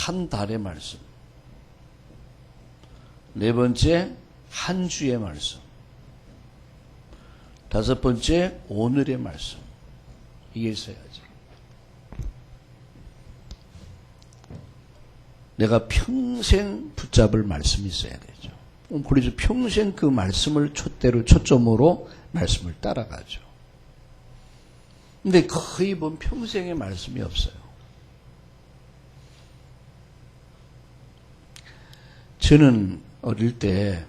한 달의 말씀. 네 번째, 한 주의 말씀. 다섯 번째, 오늘의 말씀. 이게 있어야지. 내가 평생 붙잡을 말씀이 있어야 되죠. 그래서 평생 그 말씀을 초점으로 말씀을 따라가죠. 근데 거의 보면 평생의 말씀이 없어요. 저는 어릴 때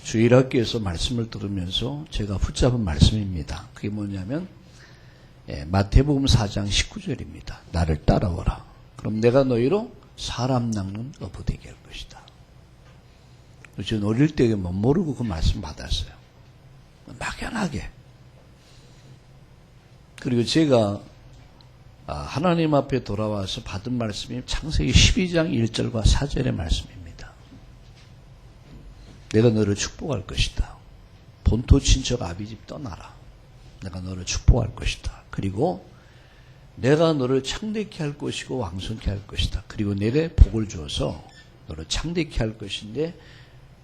주일학교에서 말씀을 들으면서 제가 붙잡은 말씀입니다. 그게 뭐냐면 마태복음 4장 19절입니다. 나를 따라오라. 그럼 내가 너희로 사람 낚는 어부 되게 할 것이다. 저는 어릴 때 못 모르고 그 말씀 받았어요. 막연하게. 그리고 제가 하나님 앞에 돌아와서 받은 말씀이 창세기 12장 1절과 4절의 말씀입니다. 내가 너를 축복할 것이다. 본토 친척 아비집 떠나라. 내가 너를 축복할 것이다. 그리고 내가 너를 창대케 할 것이고 왕성케 할 것이다. 그리고 내게 복을 주어서 너를 창대케 할 것인데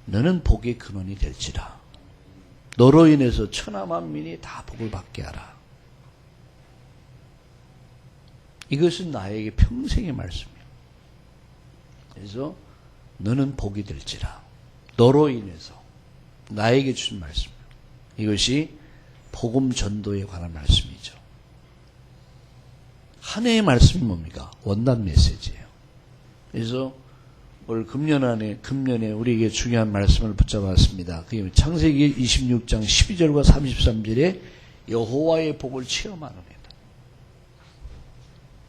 너는 복의 근원이 될지라. 너로 인해서 천하 만민이 다 복을 받게 하라. 이것은 나에게 평생의 말씀이에요. 그래서 너는 복이 될지라. 너로 인해서 나에게 준 말씀이에요. 이것이 복음 전도에 관한 말씀이죠. 한 해의 말씀이 뭡니까? 원단 메시지예요. 그래서 올 금년에 우리에게 중요한 말씀을 붙잡았습니다. 그게 창세기 26장 12절과 33절에 여호와의 복을 체험하는 해다.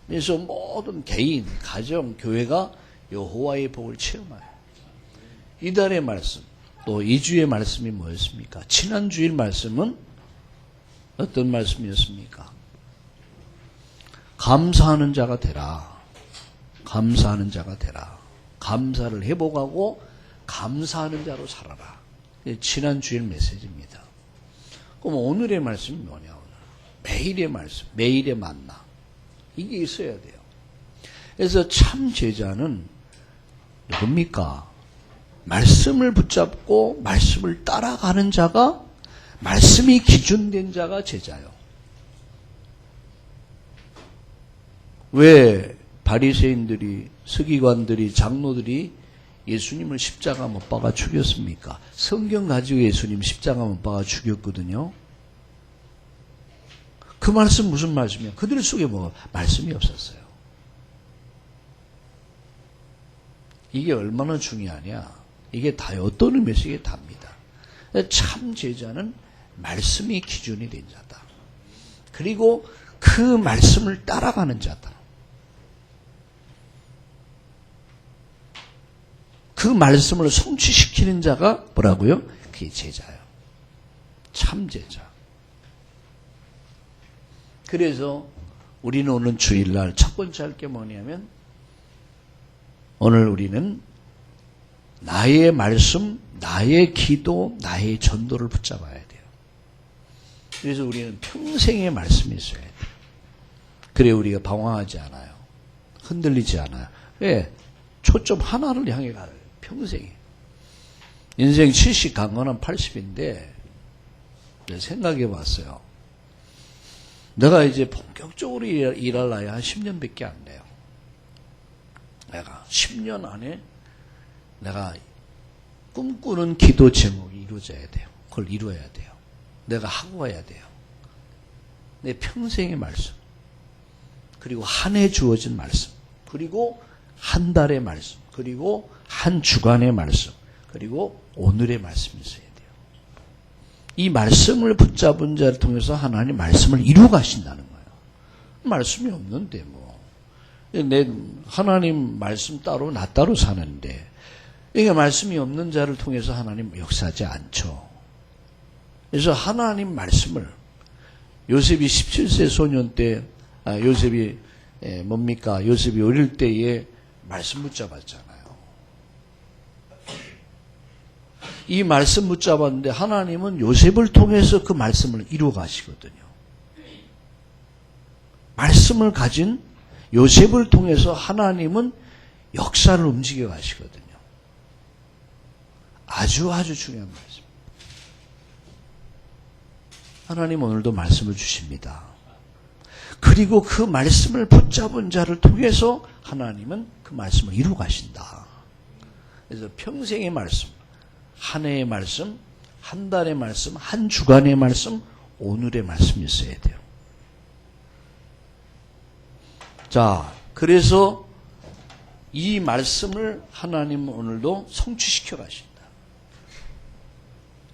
그래서 모든 개인, 가정, 교회가 여호와의 복을 체험해요. 이달의 말씀, 또 2주의 말씀이 뭐였습니까? 지난주일 말씀은 어떤 말씀이었습니까? 감사하는 자가 되라. 감사하는 자가 되라. 감사를 회복하고 감사하는 자로 살아라. 지난주일 메시지입니다. 그럼 오늘의 말씀이 뭐냐? 오늘 매일의 말씀, 매일의 만나. 이게 있어야 돼요. 그래서 참 제자는 누굽니까? 말씀을 붙잡고 말씀을 따라가는 자가, 말씀이 기준된 자가 제자요. 왜 바리새인들이, 서기관들이, 장로들이 예수님을 십자가 못 박아 죽였습니까? 성경 가지고 예수님 십자가 못 박아 죽였거든요. 그 말씀 무슨 말씀이야? 그들 속에 뭐 말씀이 없었어요. 이게 얼마나 중요하냐? 이게 다요. 어떤 의미에서 이게 답니다. 참 제자는 말씀이 기준이 된 자다. 그리고 그 말씀을 따라가는 자다. 그 말씀을 성취시키는 자가 뭐라고요? 그게 제자예요. 참 제자. 그래서 우리는 오늘 주일날 첫 번째 할 게 뭐냐면 오늘 우리는 나의 말씀, 나의 기도, 나의 전도를 붙잡아야 돼요. 그래서 우리는 평생의 말씀이 있어야 돼요. 그래 우리가 방황하지 않아요. 흔들리지 않아요. 왜? 초점 하나를 향해 가요. 평생에. 인생 70, 강건한 80인데 생각해 봤어요. 내가 이제 본격적으로 일할 나이 한 10년밖에 안 돼요. 내가 10년 안에 내가 꿈꾸는 기도 제목이 이루어져야 돼요. 그걸 이루어야 돼요. 내가 하고 가야 돼요. 내 평생의 말씀, 그리고 한 해 주어진 말씀, 그리고 한 달의 말씀, 그리고 한 주간의 말씀, 그리고 오늘의 말씀이 있어야 돼요. 이 말씀을 붙잡은 자를 통해서 하나님 말씀을 이루어 가신다는 거예요. 말씀이 없는데 내 하나님 말씀 따로 나 따로 사는데 이게 말씀이 없는 자를 통해서 하나님 역사하지 않죠. 그래서 하나님 말씀을 요셉이 17세 소년 때 요셉이 요셉이 어릴 때에 말씀 붙잡았잖아요. 이 말씀 붙잡았는데 하나님은 요셉을 통해서 그 말씀을 이루어 가시거든요. 말씀을 가진 요셉을 통해서 하나님은 역사를 움직여 가시거든요. 아주 중요한 말씀. 하나님 오늘도 말씀을 주십니다. 그리고 그 말씀을 붙잡은 자를 통해서 하나님은 그 말씀을 이루어 가신다. 그래서 평생의 말씀, 한 해의 말씀, 한 달의 말씀, 한 주간의 말씀, 오늘의 말씀이 있어야 돼요. 자, 그래서 이 말씀을 하나님은 오늘도 성취시켜 가신다.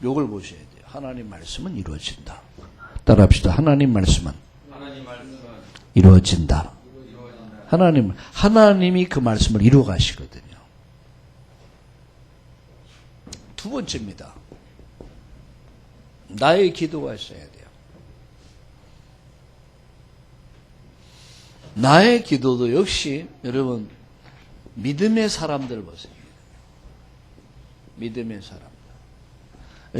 요걸 보셔야 돼요. 하나님 말씀은 이루어진다. 따라합시다. 하나님 말씀은 이루어진다. 하나님이 그 말씀을 이루어 가시거든요. 두 번째입니다. 나의 기도가 있어야 돼요. 나의 기도도 역시 여러분 믿음의 사람들 보세요. 믿음의 사람들.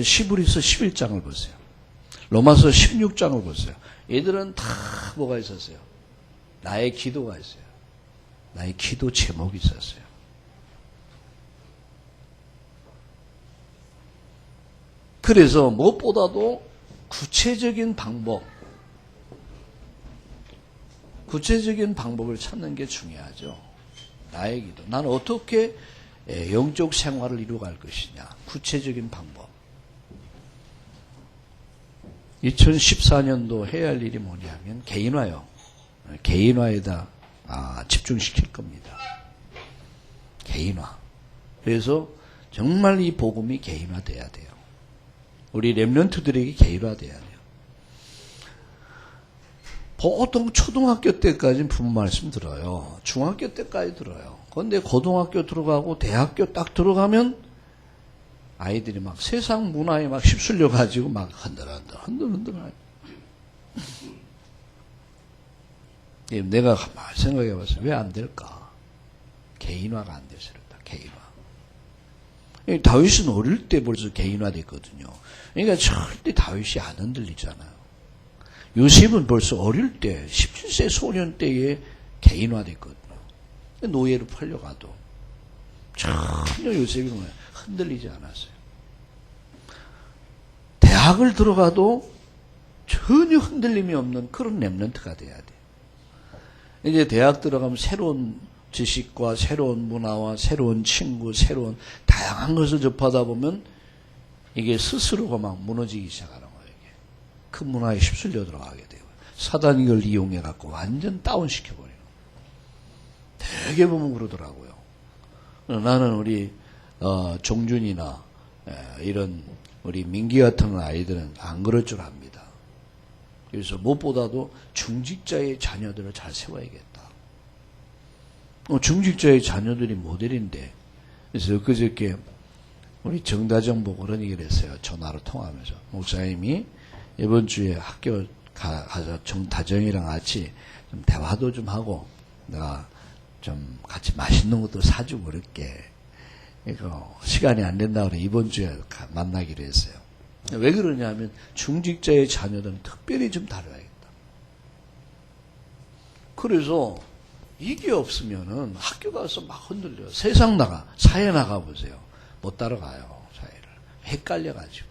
시브리서 11장을 보세요. 로마서 16장을 보세요. 얘들은 다 뭐가 있었어요? 나의 기도가 있어요. 나의 기도 제목이 있었어요. 그래서 무엇보다도 구체적인 방법을 찾는 게 중요하죠. 나의 기도. 나는 어떻게 영적 생활을 이루어갈 것이냐. 구체적인 방법. 2014년도 해야 할 일이 뭐냐면 개인화요. 개인화에다 집중시킬 겁니다. 개인화. 그래서 정말 이 복음이 개인화돼야 돼요. 우리 렘넌트들에게 개인화돼야 돼요. 보통 초등학교 때까지는 부모 말씀 들어요. 중학교 때까지 들어요. 그런데 고등학교 들어가고 대학교 딱 들어가면 아이들이 막 세상 문화에 막 휩쓸려 가지고 막 흔들흔들. 내가 가만히 생각해 봤어요. 왜 안 될까? 개인화가 안 돼서 그렇다. 개인화. 다윗은 어릴 때 벌써 개인화됐거든요. 그러니까 절대 다윗이 안 흔들리잖아요. 요셉은 벌써 어릴 때 17세 소년 때에 개인화됐거든요. 노예로 팔려가도 전혀 요셉이 흔들리지 않았어요. 대학을 들어가도 전혀 흔들림이 없는 그런 렘넌트가 돼야 돼요. 이제 대학 들어가면 새로운 지식과 새로운 문화와 새로운 친구, 새로운 다양한 것을 접하다 보면 이게 스스로가 막 무너지기 시작하는 거예요. 이게. 그 문화에 휩쓸려 들어가게 돼요. 사단이 이걸 이용해갖고 완전 다운시켜버려요. 되게 보면 그러더라고요. 나는 우리 종준이나 이런 우리 민기 같은 아이들은 안 그럴 줄 압니다. 그래서 무엇보다도 중직자의 자녀들을 잘 세워야겠다. 중직자의 자녀들이 모델인데, 그래서 그저께 우리 정다정 보고 그런 얘기를 했어요. 전화로 통화하면서. 목사님이 이번 주에 학교 가서 정다정이랑 같이 좀 대화도 좀 하고, 내가 좀 같이 맛있는 것도 사주고 그럴게. 이거 시간이 안 된다 그래. 이번 주에 만나기로 했어요. 왜 그러냐면 중직자의 자녀들은 특별히 좀 다뤄야겠다. 그래서 이게 없으면은 학교 가서 막 흔들려요. 세상 사회 나가보세요. 못 따라가요. 사회를. 헷갈려가지고.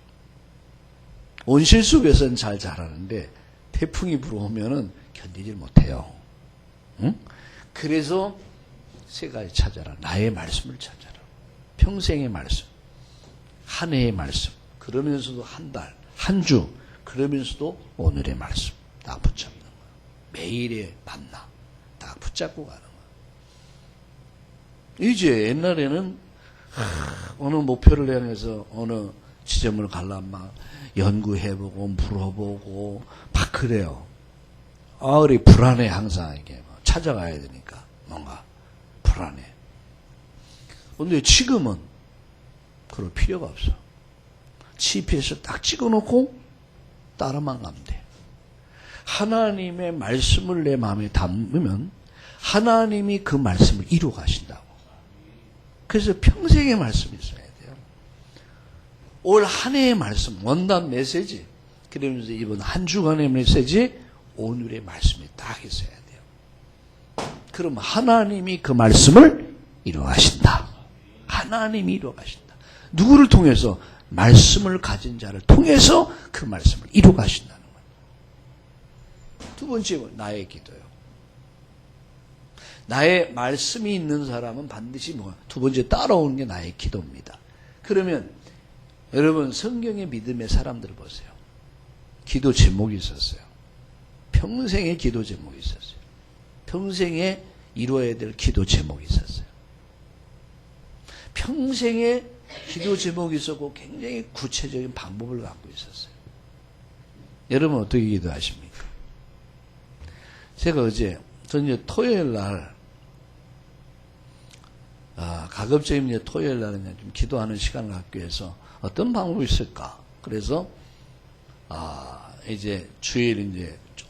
온실 속에서는 잘 자라는데 태풍이 불어오면은 견디질 못해요. 응? 그래서 세 가지 찾아라. 나의 말씀을 찾아라. 평생의 말씀. 한 해의 말씀. 그러면서도 한 달, 한 주. 그러면서도 오늘의 말씀. 다 붙잡는 거야. 매일의 만나. 다 붙잡고 가는 거야. 이제 옛날에는 어느 목표를 향해서 어느 지점을 가려면 막 연구해보고 물어보고 막 그래요. 우리 불안해 항상 이게 찾아가야 되니까 뭔가 불안해. 근데 지금은 그럴 필요가 없어. GPS 딱 찍어놓고 따라만 가면 돼. 하나님의 말씀을 내 마음에 담으면 하나님이 그 말씀을 이루어 가신다고. 그래서 평생의 말씀이 있어야 돼요. 올 한 해의 말씀, 원단 메시지, 그러면서 이번 한 주간의 메시지, 오늘의 말씀이 딱 있어야 돼요. 그럼 하나님이 그 말씀을 이루어가신다. 하나님이 이루어가신다. 누구를 통해서? 말씀을 가진 자를 통해서 그 말씀을 이루어가신다는 거예요. 두 번째, 나의 기도요. 나의 말씀이 있는 사람은 반드시 두 번째 따라오는 게 나의 기도입니다. 그러면 여러분 성경의 믿음의 사람들 보세요. 기도 제목이 있었어요. 평생의 기도 제목이 있었어요. 평생에 이루어야 될 기도 제목이 있었어요. 평생에 기도 제목이 있었고 굉장히 구체적인 방법을 갖고 있었어요. 여러분 어떻게 기도하십니까? 제가 전 이제 토요일 날, 가급적이면 이제 토요일 날은 좀 기도하는 시간을 갖기 위해서 어떤 방법이 있을까? 그래서, 이제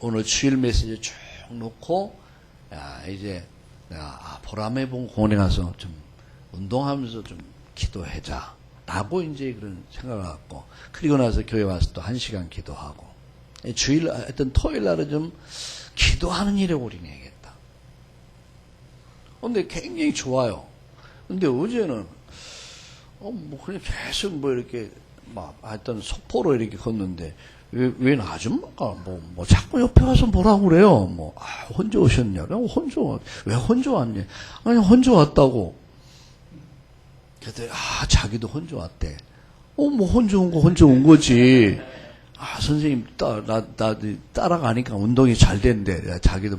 오늘 주일 메시지 쭉 놓고, 이제 내가 보라매봉 공원에 가서 좀 운동하면서 좀 기도하자. 라고 이제 그런 생각을 갖고, 그리고 나서 교회 와서 또 1시간 기도하고, 하여튼 토요일 날은 좀 기도하는 일에 올인해야겠다. 근데 굉장히 좋아요. 근데 어제는, 그냥 계속 이렇게, 하여튼 소포로 이렇게 걷는데, 왜 아줌마가 자꾸 옆에 가서 뭐라고 그래요? 혼자 오셨냐? 왜 혼자 왔냐? 아니, 혼자 왔다고. 그랬더니, 자기도 혼자 왔대. 혼자 온 거지. 선생님, 나 따라가니까 운동이 잘 된대. 자기도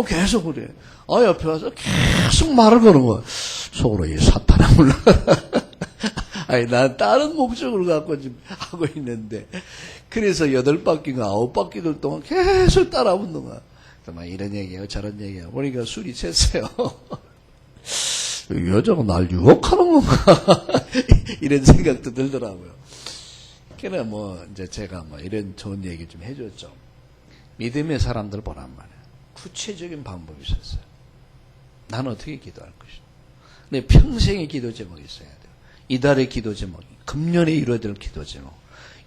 계속 그래. 옆에 와서 계속 말을 거는 거야. 속으로 이 사탄아 몰라. 아니, 난 다른 목적을 갖고 지금 하고 있는데. 그래서 8바퀴인가 9바퀴들 동안 계속 따라붙는 거야. 이런 얘기예요, 저런 얘기예요. 보니까 술이 챘어요. 여자가 날 유혹하는 건가? 이런 생각도 들더라고요. 그래, 이제 제가 이런 좋은 얘기 좀 해줬죠. 믿음의 사람들 보란 말이에요. 구체적인 방법이 있었어요. 나는 어떻게 기도할 것이냐. 근데 평생의 기도 제목이 있어야 돼요. 이달의 기도 제목, 금년에 이루어야 될 기도 제목,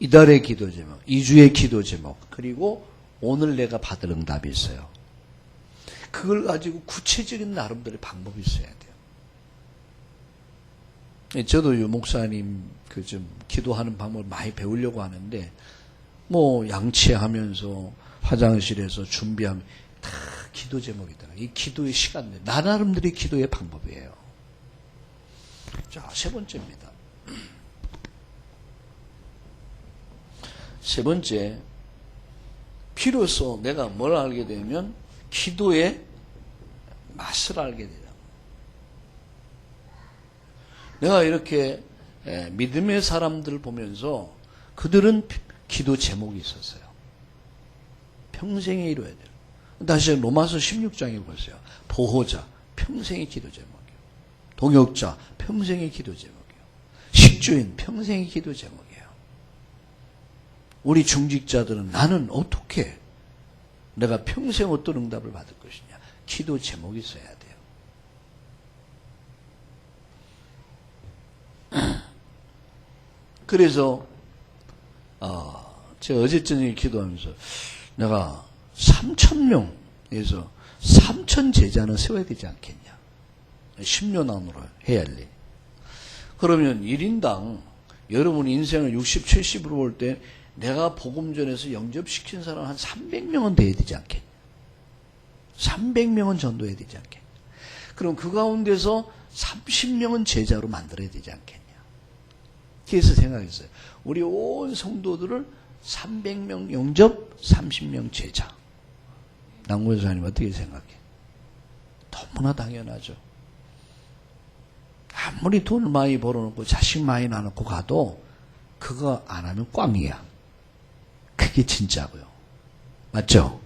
이달의 기도 제목, 2주의 기도 제목, 그리고 오늘 내가 받을 응답이 있어요. 그걸 가지고 구체적인 나름대로의 방법이 있어야 돼요. 저도 유 목사님 좀 기도하는 방법을 많이 배우려고 하는데, 양치하면서 화장실에서 준비하면 다 기도 제목이더라고요. 이 기도의 시간들, 나 나름대로의 기도의 방법이에요. 자, 세 번째입니다. 세 번째, 비로소 내가 뭘 알게 되면 기도의 맛을 알게 되다. 내가 이렇게 믿음의 사람들을 보면서 그들은 기도 제목이 있었어요. 평생에 이루어야 돼요. 다시 로마서 16장에 보세요. 보호자, 평생의 기도 제목이에요. 동역자, 평생의 기도 제목이에요. 식주인, 평생의 기도 제목이에요. 우리 중직자들은 나는 어떻게 내가 평생 어떤 응답을 받을 것이냐. 기도 제목이 있어야 돼요. 그래서 제가 어제 저녁에 기도하면서 내가 3,000명에서 3,000 제자는 세워야 되지 않겠냐. 10년 안으로 해야 할 일. 그러면 1인당 여러분 인생을 60, 70으로 볼 때 내가 복음전에서 영접시킨 사람 한 300명은 돼야 되지 않겠냐. 300명은 전도해야 되지 않겠냐. 그럼 그 가운데서 30명은 제자로 만들어야 되지 않겠냐. 그래서 생각했어요. 우리 온 성도들을 300명 영접, 30명 제자. 남구현사님 어떻게 생각해? 너무나 당연하죠. 아무리 돈을 많이 벌어놓고 자식 많이 낳아놓고 가도 그거 안 하면 꽝이야. 그게 진짜고요. 맞죠?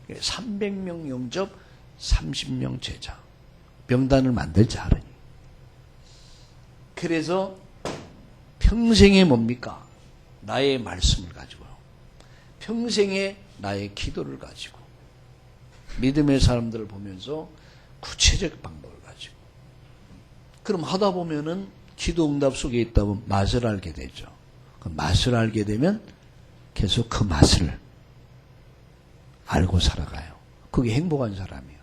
300명 영접, 30명 제자. 명단을 만들자 하라니. 그래서 평생에 뭡니까? 나의 말씀을 가지고, 평생에 나의 기도를 가지고, 믿음의 사람들을 보면서 구체적 방법을 가지고, 그럼 하다 보면은 기도 응답 속에 있다 보면 맛을 알게 되죠. 그 맛을 알게 되면 계속 그 맛을 알고 살아가요. 그게 행복한 사람이에요.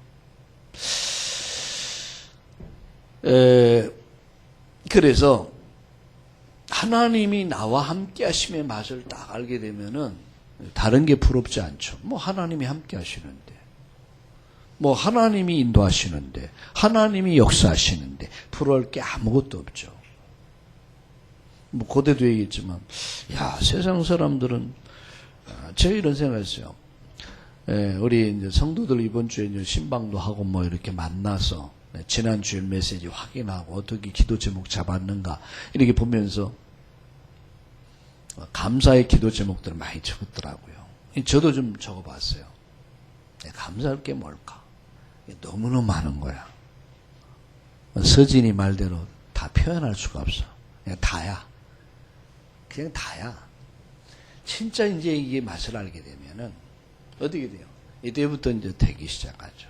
그래서 하나님이 나와 함께 하심의 맛을 딱 알게 되면은 다른 게 부럽지 않죠. 뭐 하나님이 함께 하시는데, 뭐 하나님이 인도하시는데, 하나님이 역사하시는데 부러울 게 아무것도 없죠. 뭐 고대도 얘기했지만, 야, 세상 사람들은, 제가 이런 생각했어요. 우리 이제 성도들 이번 주에 이제 신방도 하고 뭐 이렇게 만나서 지난 주일 메시지 확인하고 어떻게 기도 제목 잡았는가 이렇게 보면서 감사의 기도 제목들을 많이 적었더라고요. 저도 좀 적어봤어요. 감사할 게 뭘까? 너무너무 많은 거야. 서진이 말대로 다 표현할 수가 없어. 그냥 다야. 그냥 다야. 진짜 이제 이게 맛을 알게 되면은 어떻게 돼요? 이때부터 이제 되기 시작하죠.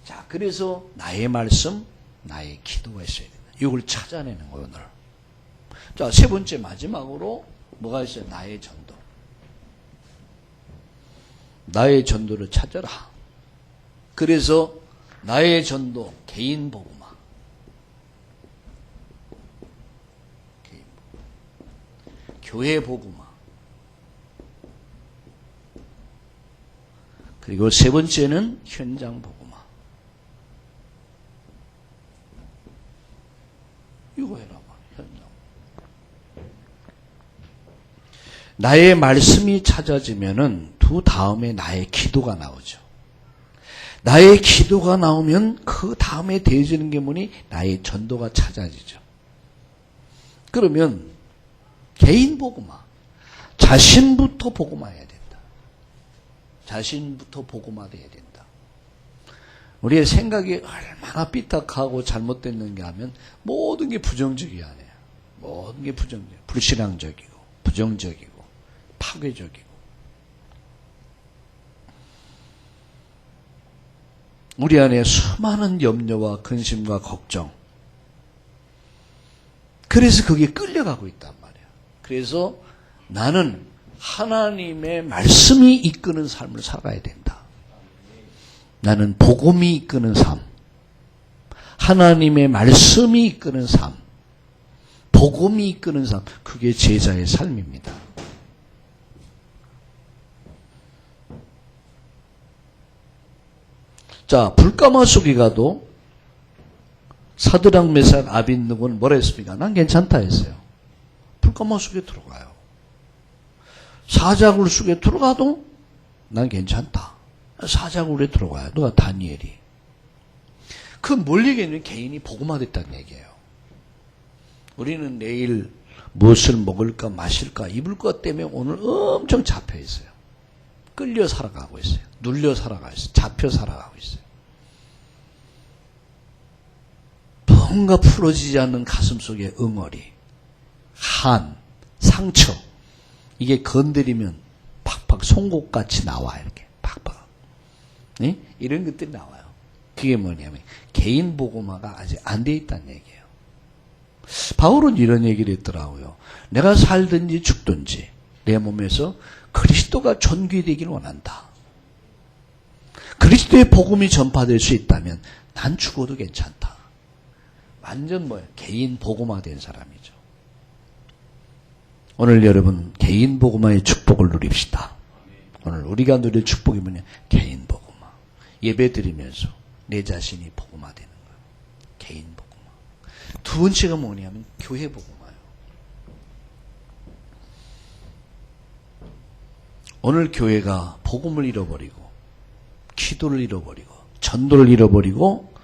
자, 그래서 나의 말씀, 나의 기도가 있어야 된다. 이걸 찾아내는 거예요, 오늘. 자, 세 번째 마지막으로 뭐가 있어요? 나의 전도. 나의 전도를 찾아라. 그래서 나의 전도, 개인 복음화. 교회 복음화. 그리고 세 번째는 현장 복음화. 이거 해라. 현장. 나의 말씀이 찾아지면은 두 다음에 나의 기도가 나오죠. 나의 기도가 나오면 그 다음에 되어지는 게 뭐니? 나의 전도가 찾아지죠. 그러면 개인 복음화. 자신부터 복음화해야 된다. 자신부터 복음화돼야 된다. 우리의 생각이 얼마나 삐딱하고 잘못됐는가 하면 모든 게 부정적이야. 모든 게 부정적, 불신앙적이고 부정적이고 파괴적이고. 우리 안에 수많은 염려와 근심과 걱정. 그래서 거기에 끌려가고 있단 말이야. 그래서 나는 하나님의 말씀이 이끄는 삶을 살아야 된다. 나는 복음이 이끄는 삶, 하나님의 말씀이 이끄는 삶, 복음이 이끄는 삶, 그게 제자의 삶입니다. 자, 불가마 속에 가도 사드락 메삭 아벳느고는 뭐라 했습니까? 난 괜찮다 했어요. 불가마 속에 들어가요. 사자굴 속에 들어가도 난 괜찮다. 사자굴에 들어가요. 누가? 다니엘이. 그 뭘 얘기하냐면 개인이 복음화됐다는 얘기예요. 우리는 내일 무엇을 먹을까 마실까 입을 것 때문에 오늘 엄청 잡혀 있어요. 끌려 살아가고 있어요. 눌려 살아가고 있어요. 잡혀 살아가고 있어요. 뭔가 풀어지지 않는 가슴 속의 응어리, 한, 상처, 이게 건드리면 팍팍 송곳같이 나와. 이렇게 팍팍. 네? 이런 것들이 나와요. 그게 뭐냐면 개인 복음화가 아직 안 돼 있다는 얘기예요. 바울은 이런 얘기를 했더라고요. 내가 살든지 죽든지 내 몸에서 그리스도가 존귀되기를 원한다. 그리스도의 복음이 전파될 수 있다면 난 죽어도 괜찮다. 완전 뭐예요? 개인 복음화된 사람이죠. 오늘 여러분 개인 복음화의 축복을 누립시다. 오늘 우리가 누릴 축복이 뭐냐? 개인 복음화. 예배 드리면서 내 자신이 복음화되는 거예요. 개인 복음화. 두 번째가 뭐냐면 교회 복음화예요. 오늘 교회가 복음을 잃어버리고 기도를 잃어버리고 전도를 잃어버리고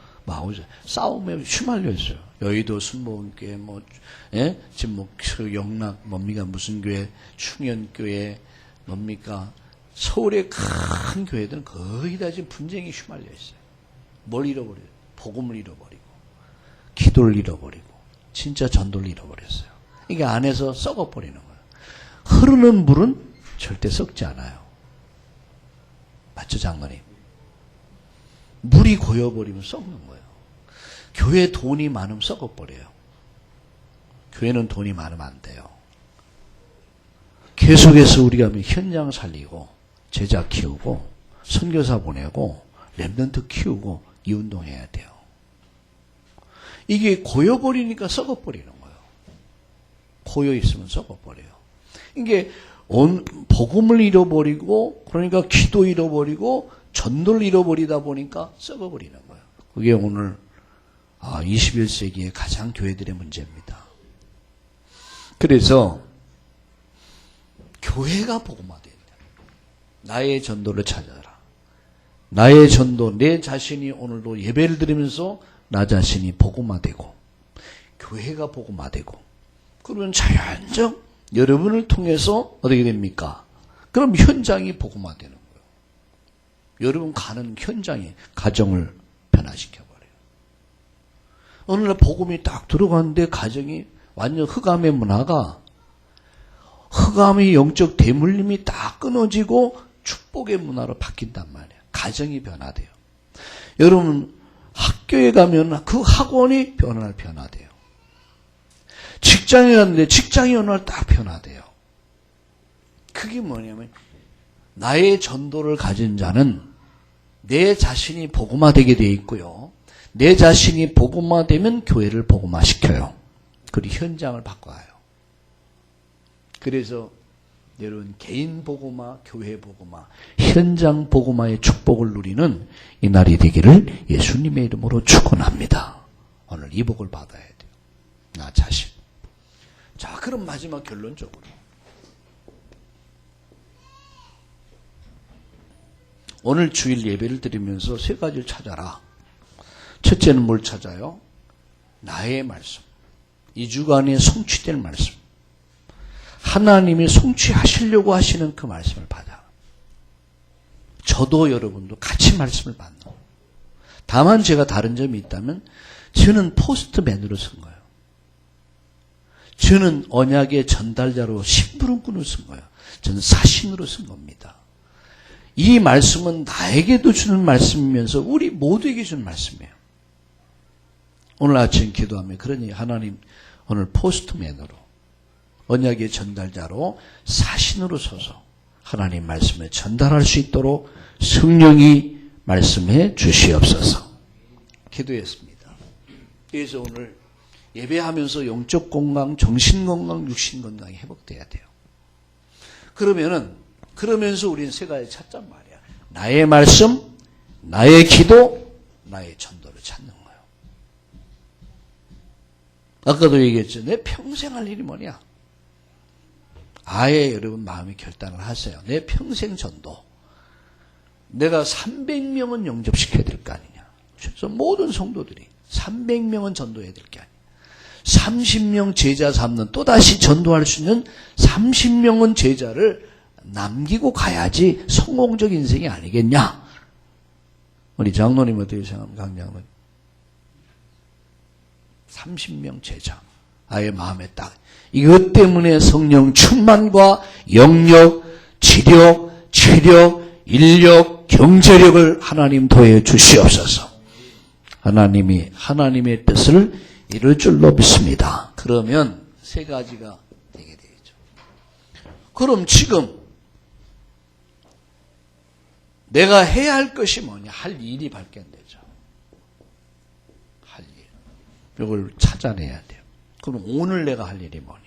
싸움에 휘말려 있어요. 여의도 순복음교회 지금 뭐 영락 뭡니까 무슨 교회 충현교회 뭡니까 서울의 큰 교회들은 거의 다 지금 분쟁이 휘말려 있어요. 뭘 잃어버려요? 복음을 잃어버리고 기도를 잃어버리고 진짜 전도를 잃어버렸어요. 이게 안에서 썩어버리는 거예요. 흐르는 물은 절대 썩지 않아요. 맞죠, 장로님? 물이 고여버리면 썩는 거예요. 교회 돈이 많으면 썩어버려요. 교회는 돈이 많으면 안 돼요. 계속해서 우리가 현장 살리고 제자 키우고 선교사 보내고 렘넌트 키우고 이 운동해야 돼요. 이게 고여버리니까 썩어버리는 거예요. 고여 있으면 썩어버려요. 이게 복음을 잃어버리고 그러니까 기도 잃어버리고 전도를 잃어버리다 보니까 썩어버리는 거예요. 그게 오늘 21세기의 가장 교회들의 문제입니다. 그래서 교회가 복음화돼야 돼요. 나의 전도를 찾아라. 나의 전도, 내 자신이 오늘도 예배를 드리면서 나 자신이 복음화되고 교회가 복음화되고 그러면 자연적 여러분을 통해서 어떻게 됩니까? 그럼 현장이 복음화되는 거예요. 여러분 가는 현장이 가정을 변화시켜버려요. 어느 날 복음이 딱 들어갔는데 가정이 완전 흑암의 문화가 흑암의 영적 대물림이 딱 끊어지고 축복의 문화로 바뀐단 말이에요. 가정이 변화돼요. 여러분 학교에 가면 그 학원이 변화돼요. 직장에 갔는데 직장이 어느 날 딱 변화돼요. 그게 뭐냐면 나의 전도를 가진 자는 내 자신이 복음화되게 되어 있고요. 내 자신이 복음화되면 교회를 복음화시켜요. 그리고 현장을 바꿔요. 그래서 여러분 개인 복음화, 교회 복음화, 현장 복음화의 축복을 누리는 이 날이 되기를 예수님의 이름으로 축원합니다. 오늘 이 복을 받아야 돼요. 나 자신. 자, 그럼 마지막 결론적으로 오늘 주일 예배를 드리면서 세 가지를 찾아라. 첫째는 뭘 찾아요? 나의 말씀. 이 주간에 성취될 말씀. 하나님이 성취하시려고 하시는 그 말씀을 받아. 저도 여러분도 같이 말씀을 받는 거예요. 다만 제가 다른 점이 있다면 저는 포스트맨으로 쓴 거예요. 저는 언약의 전달자로 심부름꾼으로 쓴 거예요. 저는 사신으로 쓴 겁니다. 이 말씀은 나에게도 주는 말씀이면서 우리 모두에게 주는 말씀이에요. 오늘 아침 기도하며 그러니 하나님 오늘 포스트맨으로 언약의 전달자로 사신으로 서서 하나님 말씀을 전달할 수 있도록 성령이 말씀해 주시옵소서. 기도했습니다. 그래서 오늘 예배하면서 영적 건강, 정신 건강, 육신 건강이 회복돼야 돼요. 그러면서 우리는 세 가지 찾잔 말이야. 나의 말씀, 나의 기도, 나의 전도를 찾는 거예요. 아까도 얘기했죠. 내 평생 할 일이 뭐냐? 아예 여러분 마음의 결단을 하세요. 내 평생 전도. 내가 300명은 영접시켜야 될 거 아니냐. 그래서 모든 성도들이 300명은 전도해야 될 게 아니냐. 30명 제자 삼는 또다시 전도할 수 있는 30명은 제자를 남기고 가야지 성공적 인생이 아니겠냐. 우리 장로님 어떻게 생각합니까? 강장로님. 30명 제자. 아예 마음에 딱. 이것 때문에 성령 충만과 영력, 지력, 체력, 인력, 경제력을 하나님 더해 주시옵소서. 하나님이 하나님의 뜻을 이룰 줄로 믿습니다. 그러면 세 가지가 되게 되죠. 그럼 지금 내가 해야 할 것이 뭐냐? 할 일이 발견되죠. 할 일. 이걸 찾아내야 돼요. 그럼 오늘 내가 할 일이 뭐냐?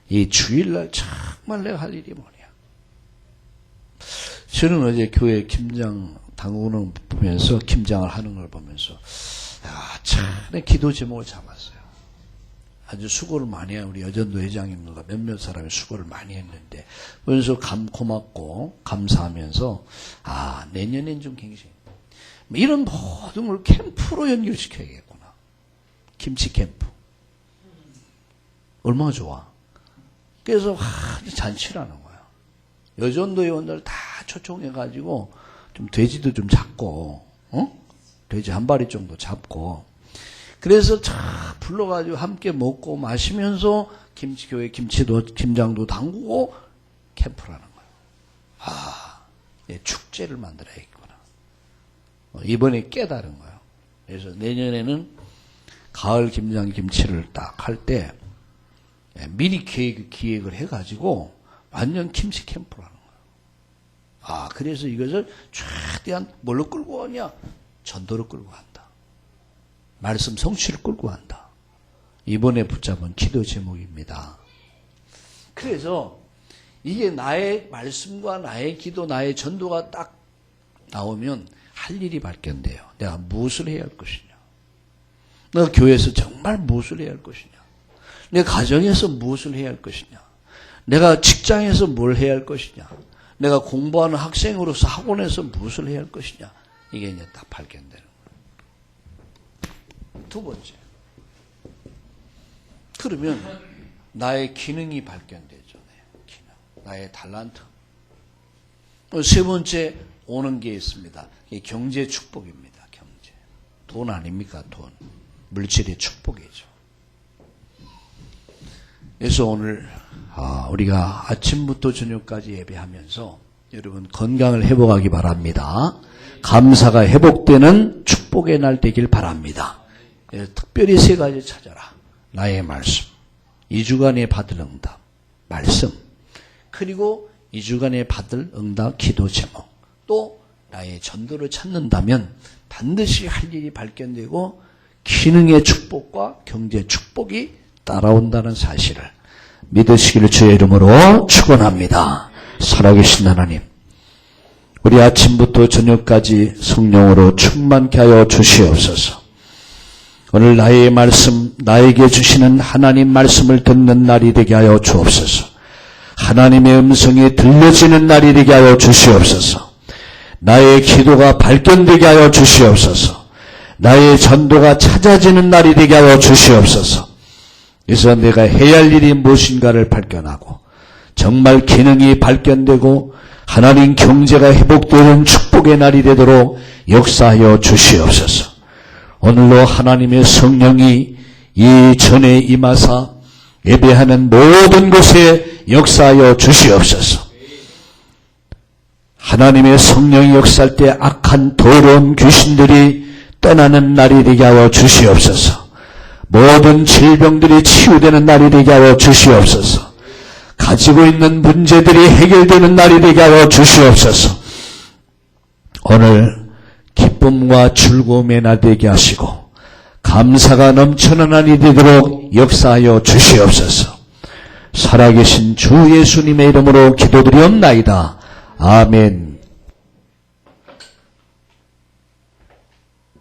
이 주일날 정말 내가 할 일이 뭐냐? 저는 어제 교회 김장 당구는 보면서 김장을 하는 걸 보면서 참 기도 제목을 잡았어요. 아주 수고를 많이 한 우리 여전도 회장님들과 몇몇 사람이 수고를 많이 했는데 그래서 고맙고 감사하면서 내년엔 좀 굉장히 이런 모든 걸 캠프로 연결시켜야겠구나. 김치 캠프. 얼마나 좋아. 그래서 잔치를 하는 거야. 여전도 회원들 다 초청해가지고 좀 돼지도 좀 잡고 돼지 한 마리 정도 잡고 그래서 다 불러가지고 함께 먹고 마시면서 교회 김장도 담그고 캠프를 하는 거예요. 축제를 만들어야겠구나. 이번에 깨달은 거예요. 그래서 내년에는 가을 김장 김치를 딱 할 때 미리 기획을 해가지고 완전 김치 캠프를 하는 그래서 이것을 최대한 뭘로 끌고 가냐? 전도로 끌고 간다. 말씀 성취를 끌고 간다. 이번에 붙잡은 기도 제목입니다. 그래서 이게 나의 말씀과 나의 기도, 나의 전도가 딱 나오면 할 일이 발견돼요. 내가 무엇을 해야 할 것이냐? 내가 교회에서 정말 무엇을 해야 할 것이냐? 내 가정에서 무엇을 해야 할 것이냐? 내가 직장에서 뭘 해야 할 것이냐? 내가 공부하는 학생으로서 학원에서 무엇을 해야 할 것이냐? 이게 이제 딱 발견되는 거예요. 두 번째. 그러면 나의 기능이 발견되죠. 기능. 나의 달란트. 세 번째 오는 게 있습니다. 경제 축복입니다. 경제. 돈 아닙니까? 돈. 물질의 축복이죠. 그래서 오늘 우리가 아침부터 저녁까지 예배하면서 여러분 건강을 회복하기 바랍니다. 감사가 회복되는 축복의 날 되길 바랍니다. 특별히 세 가지 찾아라. 나의 말씀, 2주간에 받을 응답, 말씀, 그리고 2주간에 받을 응답 기도 제목, 또 나의 전도를 찾는다면 반드시 할 일이 발견되고 기능의 축복과 경제 축복이 따라온다는 사실을 믿으시기를 주의 이름으로 축원합니다. 살아계신 하나님, 우리 아침부터 저녁까지 성령으로 충만케 하여 주시옵소서. 오늘 나의 말씀, 나에게 주시는 하나님 말씀을 듣는 날이 되게 하여 주옵소서. 하나님의 음성이 들려지는 날이 되게 하여 주시옵소서. 나의 기도가 발견되게 하여 주시옵소서. 나의 전도가 찾아지는 날이 되게 하여 주시옵소서. 그래서 내가 해야 할 일이 무엇인가를 발견하고 정말 기능이 발견되고 하나님 경제가 회복되는 축복의 날이 되도록 역사하여 주시옵소서. 오늘로 하나님의 성령이 이 전에 임하사 예배하는 모든 곳에 역사하여 주시옵소서. 하나님의 성령이 역사할 때 악한 더러운 귀신들이 떠나는 날이 되게 하여 주시옵소서. 모든 질병들이 치유되는 날이 되게 하여 주시옵소서. 가지고 있는 문제들이 해결되는 날이 되게 하여 주시옵소서. 오늘 기쁨과 즐거움의 날 되게 하시고 감사가 넘치는 날이 되도록 역사하여 주시옵소서. 살아계신 주 예수님의 이름으로 기도드리옵나이다. 아멘.